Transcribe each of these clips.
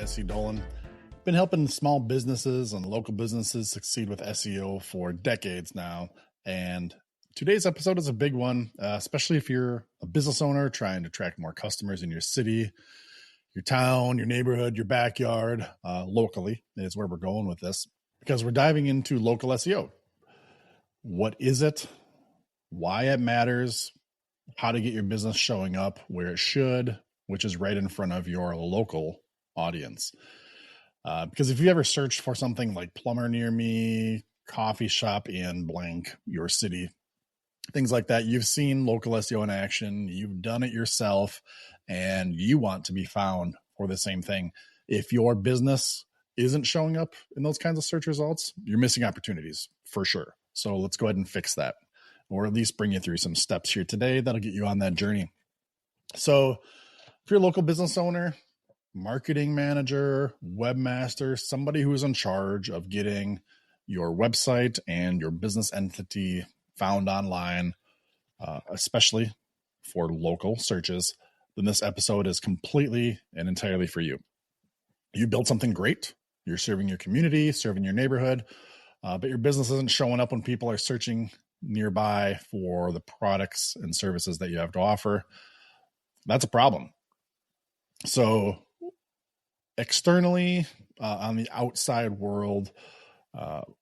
Jesse Dolan. Been helping small businesses and local businesses succeed with SEO for decades now. And today's episode is a big one, especially if you're a business owner trying to attract more customers in your city, your town, your neighborhood, your backyard. Locally is where we're going with this, because we're diving into local SEO. What is it? Why it matters? How to get your business showing up where it should, which is right in front of your local audience. Because if you ever searched for something like plumber near me, coffee shop in blank, your city, things like that, you've seen local SEO in action, you've done it yourself, and you want to be found for the same thing. If your business isn't showing up in those kinds of search results, you're missing opportunities for sure. So let's go ahead and fix that, or at least bring you through some steps here today that'll get you on that journey. So if you're a local business owner, marketing manager, webmaster, somebody who is in charge of getting your website and your business entity found online, especially for local searches, then this episode is completely and entirely for you. You built something great. You're serving your community, serving your neighborhood, but your business isn't showing up when people are searching nearby for the products and services that you have to offer. That's a problem. So externally, on the outside world,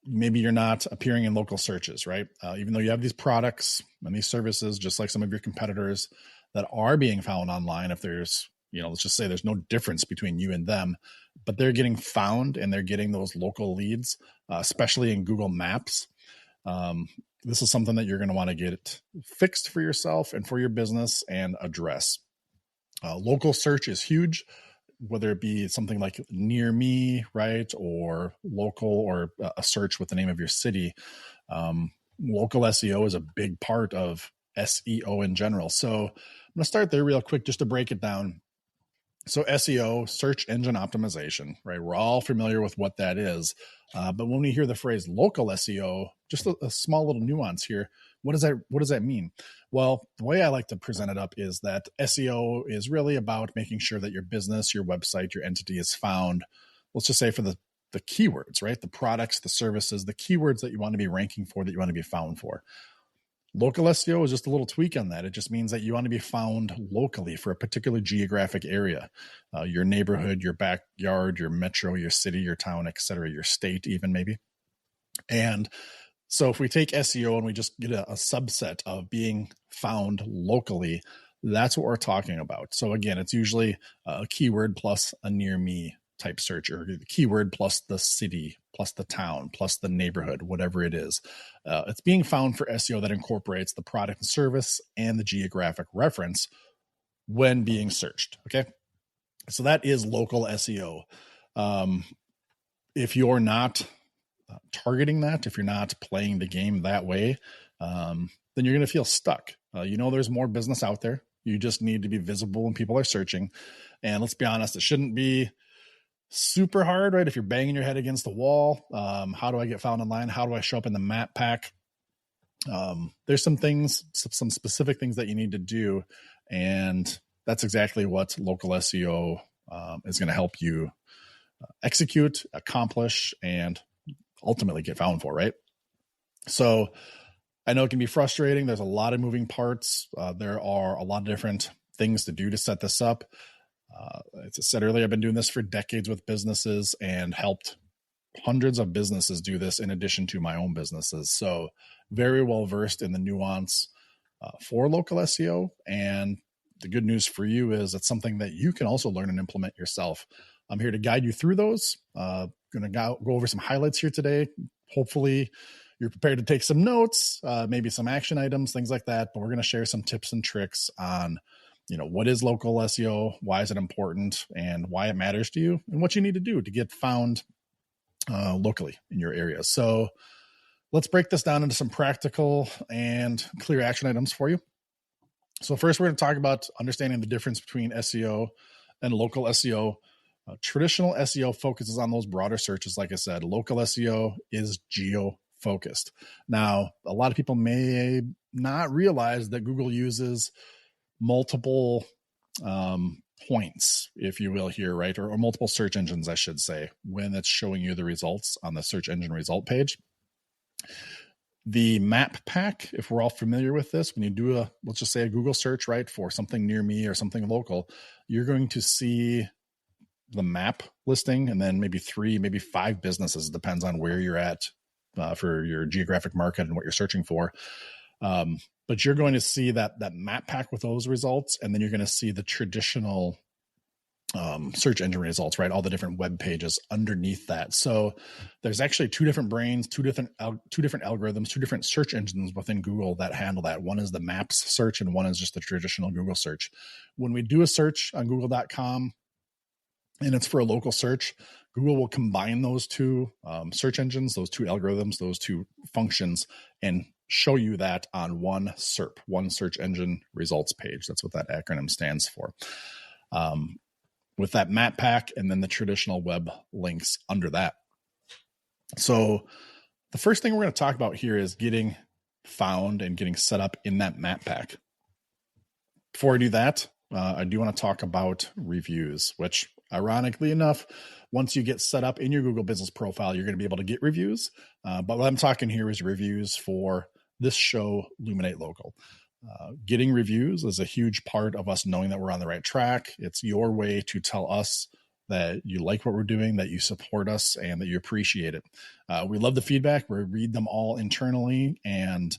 maybe you're not appearing in local searches, right? Even though you have these products and these services, just like some of your competitors that are being found online, if there's, let's just say there's no difference between you and them, but they're getting found and they're getting those local leads, especially in Google Maps. This is something that you're going to want to get fixed for yourself and for your business and address. Local search is huge, whether it be something like near me, right? Or local, or a search with the name of your city. Local SEO is a big part of SEO in general. So I'm going to start there real quick just to break it down. So SEO, search engine optimization, right? We're all familiar with what that is. But when we hear the phrase local SEO, just a small little nuance here. What does that mean? Well, the way I like to present it up is that SEO is really about making sure that your business, your website, your entity is found, let's just say for the keywords, right? The products, the services, the keywords that you want to be ranking for, that you want to be found for. Local SEO is just a little tweak on that. It just means that you want to be found locally for a particular geographic area, your neighborhood, your backyard, your metro, your city, your town, et cetera, your state even maybe. And so if we take SEO and we just get a subset of being found locally, that's what we're talking about. So again, it's usually a keyword plus a near me type search, or the keyword plus the city, plus the town, plus the neighborhood, whatever it is. It's being found for SEO that incorporates the product and service and the geographic reference when being searched. Okay. So that is local SEO. If you're not targeting that, if you're not playing the game that way, then you're going to feel stuck. There's more business out there. You just need to be visible when people are searching. And let's be honest, it shouldn't be super hard, right? If you're banging your head against the wall, how do I get found online? How do I show up in the map pack? There's some specific things that you need to do. And that's exactly what local SEO is going to help you execute, accomplish, and ultimately get found for, right? So I know it can be frustrating. There's a lot of moving parts. There are a lot of different things to do to set this up. As I said earlier, I've been doing this for decades with businesses and helped hundreds of businesses do this in addition to my own businesses. So very well versed in the nuance for local SEO. And the good news for you is it's something that you can also learn and implement yourself. I'm here to guide you through those. Going to go over some highlights here today. Hopefully you're prepared to take some notes, maybe some action items, things like that. But we're going to share some tips and tricks on what is local SEO, why is it important, and why it matters to you, and what you need to do to get found locally in your area. So let's break this down into some practical and clear action items for you. So first, we're going to talk about understanding the difference between SEO and local SEO. Traditional SEO focuses on those broader searches. Like I said, local SEO is geo-focused. Now, a lot of people may not realize that Google uses multiple points, if you will, here, right? Or multiple search engines, I should say, when it's showing you the results on the search engine result page. The map pack, if we're all familiar with this, when you do let's just say a Google search, right, for something near me or something local, you're going to see the map listing and then maybe 3, maybe 5 businesses, depends on where you're at for your geographic market and what you're searching for. But you're going to see that map pack with those results, and then you're going to see the traditional search engine results, right? All the different web pages underneath that. So there's actually 2 different brains, 2 different algorithms, 2 different search engines within Google that handle that. One is the maps search and one is just the traditional Google search. When we do a search on google.com and it's for a local search, Google will combine those 2 search engines, those 2 algorithms, those 2 functions, and show you that on one SERP, one search engine results page. That's what that acronym stands for. With that map pack and then the traditional web links under that. So the first thing we're going to talk about here is getting found and getting set up in that map pack. Before I do that, I do want to talk about reviews, which ironically enough, once you get set up in your Google business profile, you're going to be able to get reviews. But what I'm talking here is reviews for this show, Luminate Local. Getting reviews is a huge part of us knowing that we're on the right track. It's your way to tell us that you like what we're doing, that you support us, and that you appreciate it. We love the feedback. We read them all internally and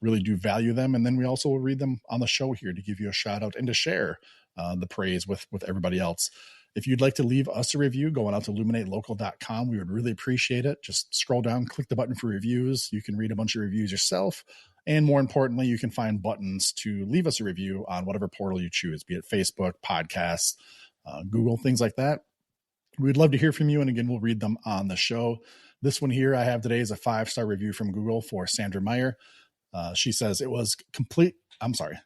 really do value them. And then we also will read them on the show here to give you a shout out and to share the praise with everybody else. If you'd like to leave us a review, going out to illuminatelocal.com, we would really appreciate it. Just scroll down, click the button for reviews. You can read a bunch of reviews yourself. And more importantly, you can find buttons to leave us a review on whatever portal you choose, be it Facebook, podcasts, Google, things like that. We'd love to hear from you. And again, we'll read them on the show. This one here I have today is a 5-star review from Google for Sandra Meyer. She says,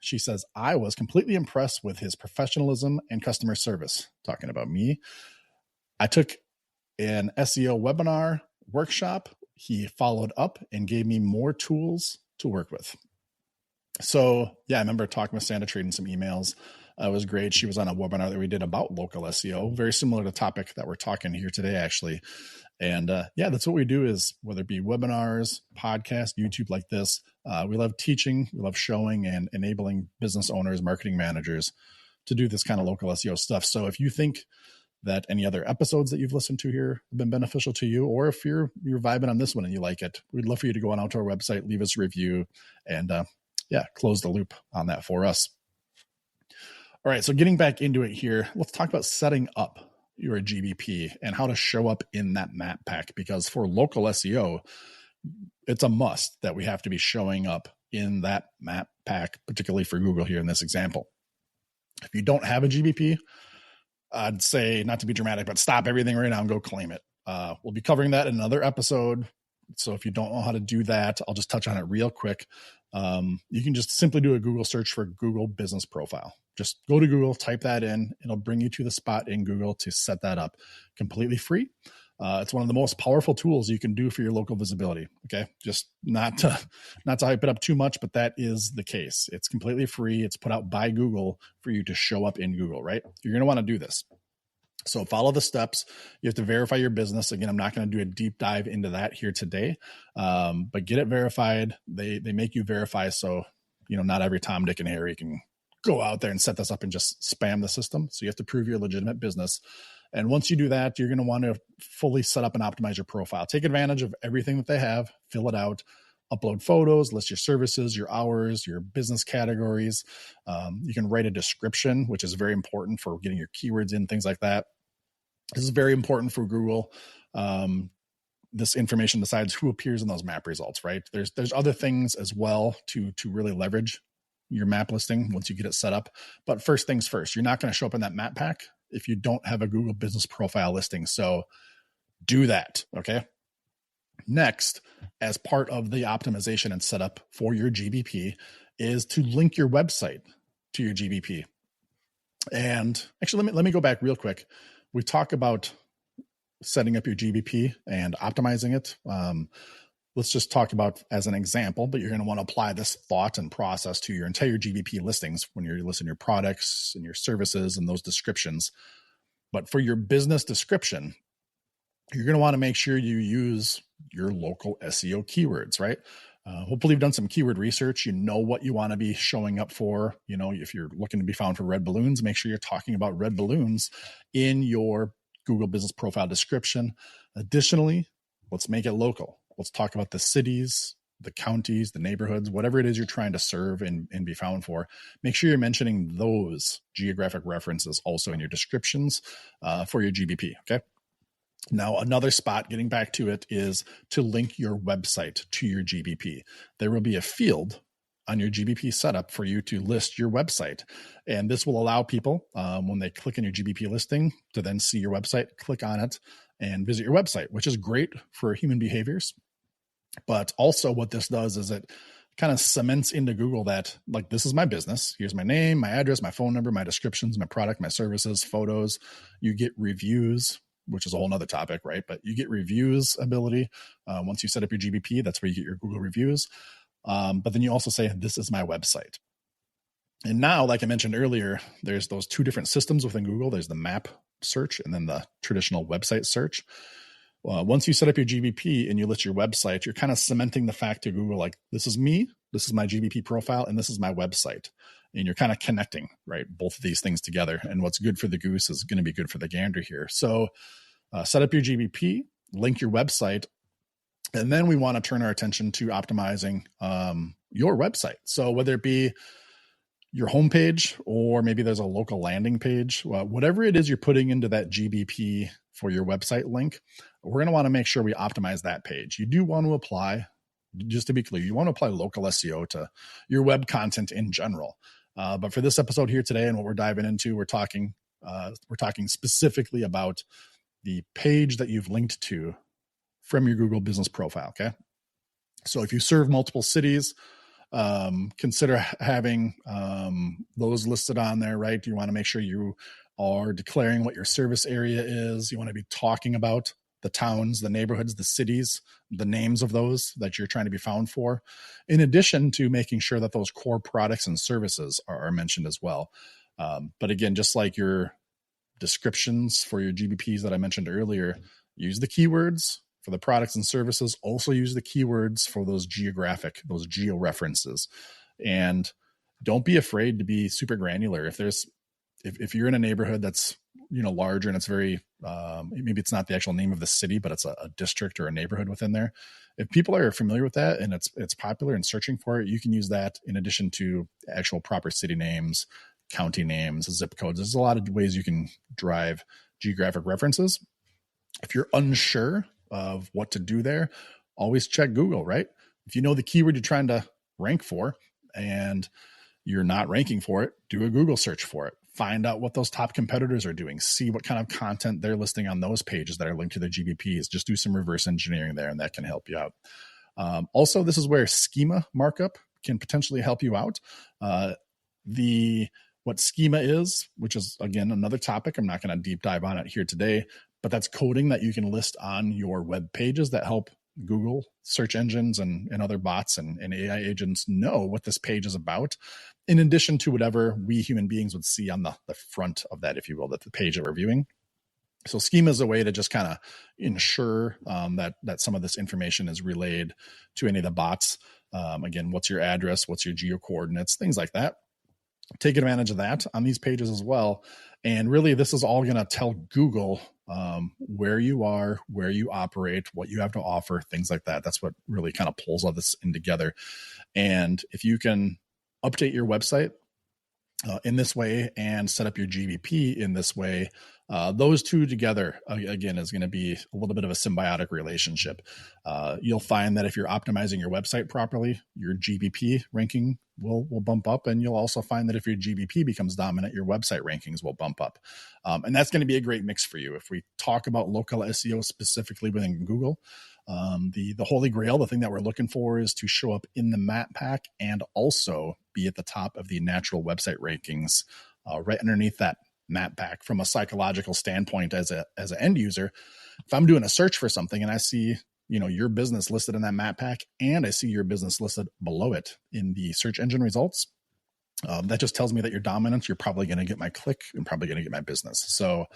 She says, I was completely impressed with his professionalism and customer service. Talking about me. I took an SEO webinar workshop. He followed up and gave me more tools to work with. So yeah, I remember talking with Sandra, trading some emails. It was great. She was on a webinar that we did about local SEO, very similar to the topic that we're talking here today, actually. And yeah, that's what we do is whether it be webinars, podcasts, YouTube like this, we love teaching, we love showing and enabling business owners, marketing managers to do this kind of local SEO stuff. So if you think that any other episodes that you've listened to here have been beneficial to you, or if you're vibing on this one and you like it, we'd love for you to go on out to our website, leave us a review, and close the loop on that for us. All right, so getting back into it here, let's talk about setting up your GBP and how to show up in that map pack, because for local SEO, it's a must that we have to be showing up in that map pack, particularly for Google here in this example. If you don't have a GBP, I'd say, not to be dramatic, but stop everything right now and go claim it. We'll be covering that in another episode. So if you don't know how to do that, I'll just touch on it real quick. You can just simply do a Google search for Google Business Profile. Just go to Google, type that in. It'll bring you to the spot in Google to set that up. Completely free. It's one of the most powerful tools you can do for your local visibility. Okay. Just not to hype it up too much, but that is the case. It's completely free. It's put out by Google for you to show up in Google, right? You're going to want to do this. So follow the steps. You have to verify your business. Again, I'm not going to do a deep dive into that here today, but get it verified. They make you verify. So, not every Tom, Dick, and Harry can go out there and set this up and just spam the system. So you have to prove you're a legitimate business. And once you do that, you're going to want to fully set up and optimize your profile. Take advantage of everything that they have, fill it out, upload photos, list your services, your hours, your business categories. You can write a description, which is very important for getting your keywords in, things like that. This is very important for Google. This information decides who appears in those map results, right? There's other things as well to really leverage your map listing once you get it set up. But first things first, you're not going to show up in that map pack if you don't have a Google Business Profile listing. So do that, okay? Next, as part of the optimization and setup for your GBP is to link your website to your GBP. And actually, let me go back real quick. We talk about setting up your GBP and optimizing it. let's just talk about as an example, but you're going to want to apply this thought and process to your entire GBP listings when you're listing your products and your services and those descriptions. But for your business description, you're going to want to make sure you use your local SEO keywords, right? Hopefully you've done some keyword research. You know what you want to be showing up for. You know, if you're looking to be found for red balloons, make sure you're talking about red balloons in your Google Business Profile description. Additionally, let's make it local. Let's talk about the cities, the counties, the neighborhoods, whatever it is you're trying to serve and be found for. Make sure you're mentioning those geographic references also in your descriptions for your GBP, okay? Now, another spot, getting back to it, is to link your website to your GBP. There will be a field on your GBP setup for you to list your website. And this will allow people, when they click on your GBP listing, to then see your website, click on it, and visit your website, which is great for human behaviors. But also what this does is it kind of cements into Google that, like, this is my business. Here's my name, my address, my phone number, my descriptions, my product, my services, photos. You get reviews, which is a whole nother topic, right? But you get reviews ability. Once you set up your GBP, that's where you get your Google reviews. But then you also say, this is my website. And now, like I mentioned earlier, there's those two different systems within Google. There's the map search and then the traditional website search. Once you set up your GBP and you list your website, you're kind of cementing the fact to Google, like, this is me, this is my GBP profile, and this is my website. And you're kind of connecting, right, both of these things together. And what's good for the goose is going to be good for the gander here. So set up your GBP, link your website, and then we want to turn our attention to optimizing your website. So whether it be your homepage or maybe there's a local landing page, whatever it is you're putting into that GBP for your website link, we're going to want to make sure we optimize that page. You do want to apply, just to be clear, you want to apply local SEO to your web content in general. But for this episode here today and what we're diving into, we're talking specifically about the page that you've linked to from your Google Business Profile, okay? So if you serve multiple cities, consider having those listed on there, right? You want to make sure you are declaring what your service area is. You want to be talking about the towns, the neighborhoods, the cities, the names of those that you're trying to be found for, in addition to making sure that those core products and services are mentioned as well. But again, just like your descriptions for your GBPs that I mentioned earlier, use the keywords for the products and services. Also use the keywords for those geo references. And don't be afraid to be super granular. If you're in a neighborhood that's, larger and it's very, maybe it's not the actual name of the city, but it's a district or a neighborhood within there. If people are familiar with that and it's popular and searching for it, you can use that in addition to actual proper city names, county names, zip codes. There's a lot of ways you can drive geographic references. If you're unsure of what to do there, always check Google, right? If you know the keyword you're trying to rank for and you're not ranking for it, do a Google search for it. Find out what those top competitors are doing. See what kind of content they're listing on those pages that are linked to their GBPs. Just do some reverse engineering there, and that can help you out. Also, this is where schema markup can potentially help you out. What schema is, which is, again, another topic. I'm not going to deep dive on it here today, but that's coding that you can list on your web pages that help Google search engines and other bots and AI agents know what this page is about, in addition to whatever we human beings would see on the front of that, if you will, that the page that we're viewing. So schema is a way to just kind of ensure that some of this information is relayed to any of the bots. Again, what's your address? What's your geo coordinates? Things like that. Take advantage of that on these pages as well. And really, this is all going to tell Google where you are, where you operate, what you have to offer, things like that. That's what really kind of pulls all this in together. And if you can update your website in this way and set up your GBP in this way, those two together, again, is going to be a little bit of a symbiotic relationship. You'll find that if you're optimizing your website properly, your GBP ranking will bump up. And you'll also find that if your GBP becomes dominant, your website rankings will bump up. And that's going to be a great mix for you. If we talk about local SEO specifically within Google, the holy grail, the thing that we're looking for is to show up in the map pack and also be at the top of the natural website rankings right underneath that map pack. From a psychological standpoint, as an end user, if I'm doing a search for something and I see your business listed in that map pack, and I see your business listed below it in the search engine results, that just tells me that you're dominant. You're probably going to get my click and probably going to get my business. So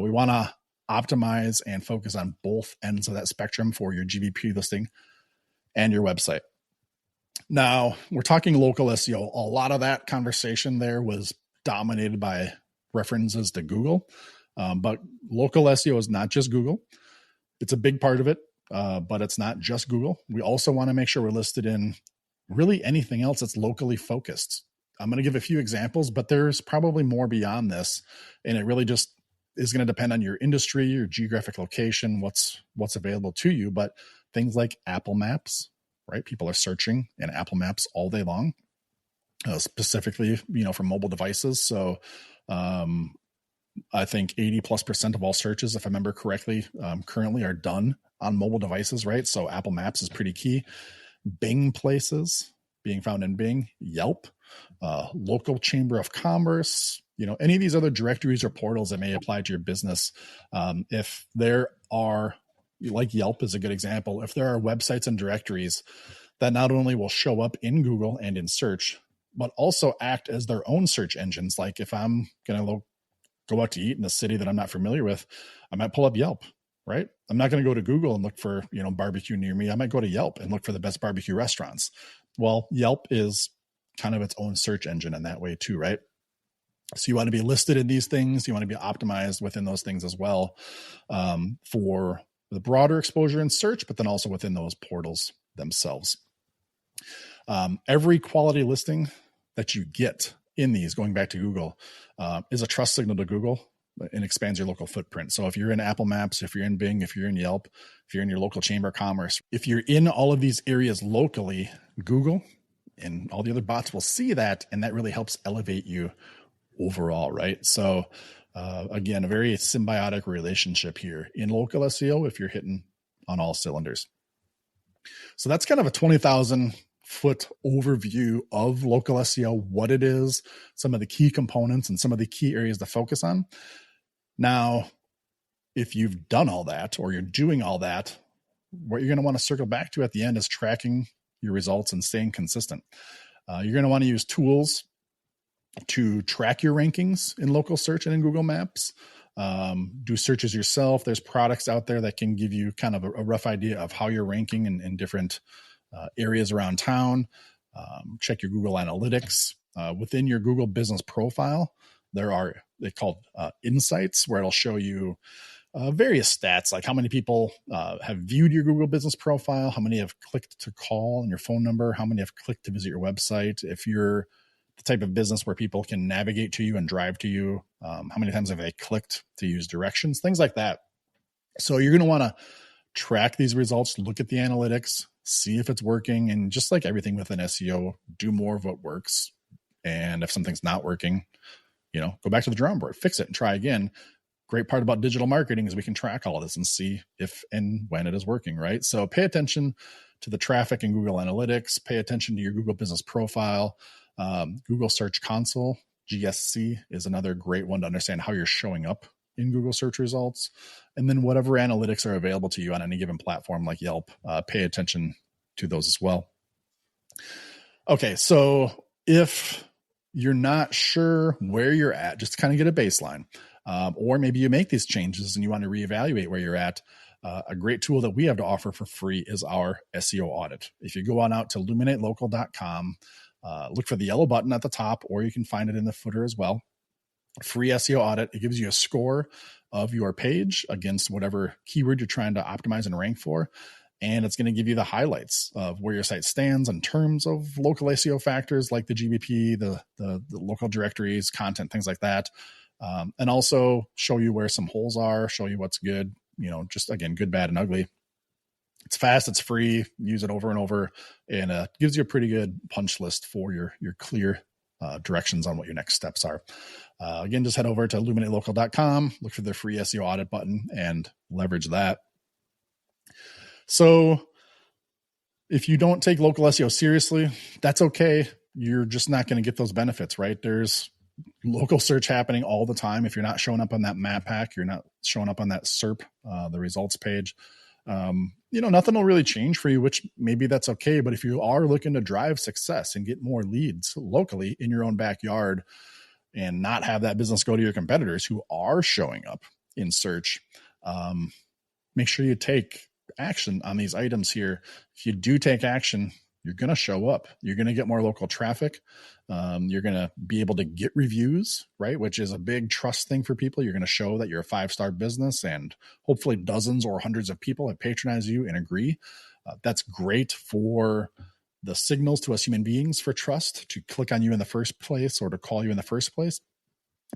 we want to optimize and focus on both ends of that spectrum for your GVP listing and your website. Now, we're talking local SEO. A lot of that conversation there was dominated by references to Google, but local SEO is not just Google. It's a big part of it, but it's not just Google. We also want to make sure we're listed in really anything else that's locally focused. I'm going to give a few examples, but there's probably more beyond this, and it really just is going to depend on your industry, your geographic location, what's available to you. But things like Apple Maps, right? People are searching in Apple Maps all day long, specifically, for mobile devices. So I think 80+% of all searches, if I remember correctly, currently are done on mobile devices, right? So Apple Maps is pretty key. Bing places being found in Bing, Yelp, local chamber of commerce, any of these other directories or portals that may apply to your business. If there are, like Yelp is a good example, if there are websites and directories that not only will show up in Google and in search, but also act as their own search engines. Like if I'm going to go out to eat in a city that I'm not familiar with, I might pull up Yelp, right? I'm not going to go to Google and look for, barbecue near me. I might go to Yelp and look for the best barbecue restaurants. Well, Yelp is kind of its own search engine in that way too, right? So you want to be listed in these things. You want to be optimized within those things as well, for the broader exposure in search, but then also within those portals themselves. Every quality listing that you get in these, going back to Google, is a trust signal to Google and expands your local footprint. So if you're in Apple Maps, if you're in Bing, if you're in Yelp, if you're in your local chamber of commerce, if you're in all of these areas locally, Google and all the other bots will see that, and that really helps elevate you overall, right? So again, a very symbiotic relationship here in local SEO if you're hitting on all cylinders. So that's kind of a 20,000 foot overview of local SEO, what it is, some of the key components, and some of the key areas to focus on. Now, if you've done all that or you're doing all that, what you're going to want to circle back to at the end is tracking your results and staying consistent. You're going to want to use tools to track your rankings in local search and in Google Maps. Do searches yourself. There's products out there that can give you kind of a rough idea of how you're ranking in different areas around town. Check your Google Analytics. Within your Google business profile, they're called insights, where it'll show you various stats, like how many people have viewed your Google business profile, how many have clicked to call and your phone number, how many have clicked to visit your website. If you're the type of business where people can navigate to you and drive to you, how many times have they clicked to use directions, things like that. So you're going to want to track these results, look at the analytics, see if it's working. And just like everything within SEO, do more of what works. And if something's not working, go back to the drawing board, fix it and try again. Great part about digital marketing is we can track all of this and see if and when it is working, right? So pay attention to the traffic in Google Analytics, pay attention to your Google business profile. Google Search Console, GSC, is another great one to understand how you're showing up in Google search results. And then whatever analytics are available to you on any given platform like Yelp, pay attention to those as well. Okay, so if you're not sure where you're at, just to kind of get a baseline, or maybe you make these changes and you want to reevaluate where you're at, a great tool that we have to offer for free is our SEO audit. If you go on out to luminatelocal.com, look for the yellow button at the top, or you can find it in the footer as well. Free SEO audit. It gives you a score of your page against whatever keyword you're trying to optimize and rank for. And it's going to give you the highlights of where your site stands in terms of local SEO factors like the GBP, the local directories, content, things like that. And also show you where some holes are, show you what's good, just again, good, bad, and ugly. It's fast, it's free, use it over and over, and gives you a pretty good punch list for your clear directions on what your next steps are. Again, just head over to illuminatelocal.com, look for the free SEO audit button, and leverage that. So if you don't take local SEO seriously, that's okay. You're just not going to get those benefits, right? There's local search happening all the time. If you're not showing up on that map pack, you're not showing up on that SERP, the results page, Nothing will really change for you, which maybe that's okay. But if you are looking to drive success and get more leads locally in your own backyard and not have that business go to your competitors who are showing up in search, make sure you take action on these items here. If you do take action, you're going to show up. You're going to get more local traffic. You're going to be able to get reviews, right? Which is a big trust thing for people. You're going to show that you're a 5-star business, and hopefully dozens or hundreds of people have patronized you and agree. That's great for the signals to us human beings for trust to click on you in the first place or to call you in the first place.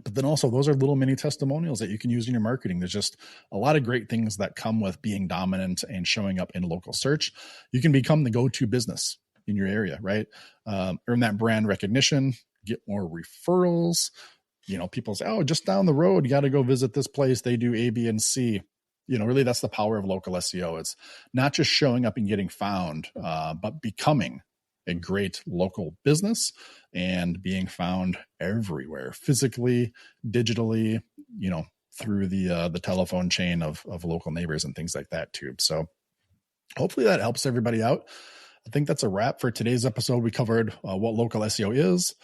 But then also those are little mini testimonials that you can use in your marketing. There's just a lot of great things that come with being dominant and showing up in local search. You can become the go-to business in your area, right? Earn that brand recognition, get more referrals. People say, oh, just down the road, you got to go visit this place. They do A, B, and C. Really that's the power of local SEO. It's not just showing up and getting found, but becoming a great local business and being found everywhere, physically, digitally, through the telephone chain of local neighbors and things like that too. So hopefully that helps everybody out. I think that's a wrap for today's episode. We covered what local SEO is,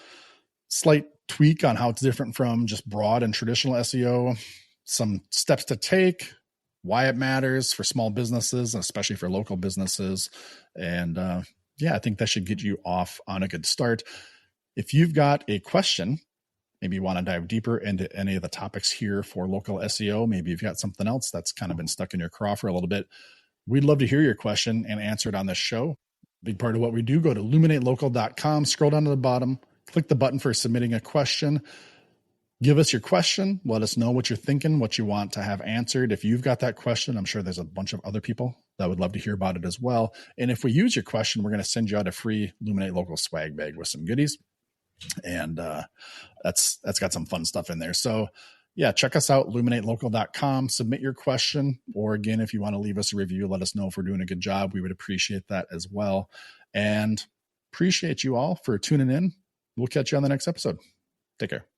slight tweak on how it's different from just broad and traditional SEO, some steps to take, why it matters for small businesses, especially for local businesses. And I think that should get you off on a good start. If you've got a question, maybe you want to dive deeper into any of the topics here for local SEO, maybe you've got something else that's kind of been stuck in your craw for a little bit, we'd love to hear your question and answer it on this show. Big part of what we do, go to illuminatelocal.com, scroll down to the bottom, click the button for submitting a question. Give us your question. Let us know what you're thinking, what you want to have answered. If you've got that question, I'm sure there's a bunch of other people that would love to hear about it as well. And if we use your question, we're going to send you out a free Illuminate Local swag bag with some goodies. And that's got some fun stuff in there. So check us out, illuminatelocal.com, submit your question. Or again, if you want to leave us a review, let us know if we're doing a good job. We would appreciate that as well. And appreciate you all for tuning in. We'll catch you on the next episode. Take care.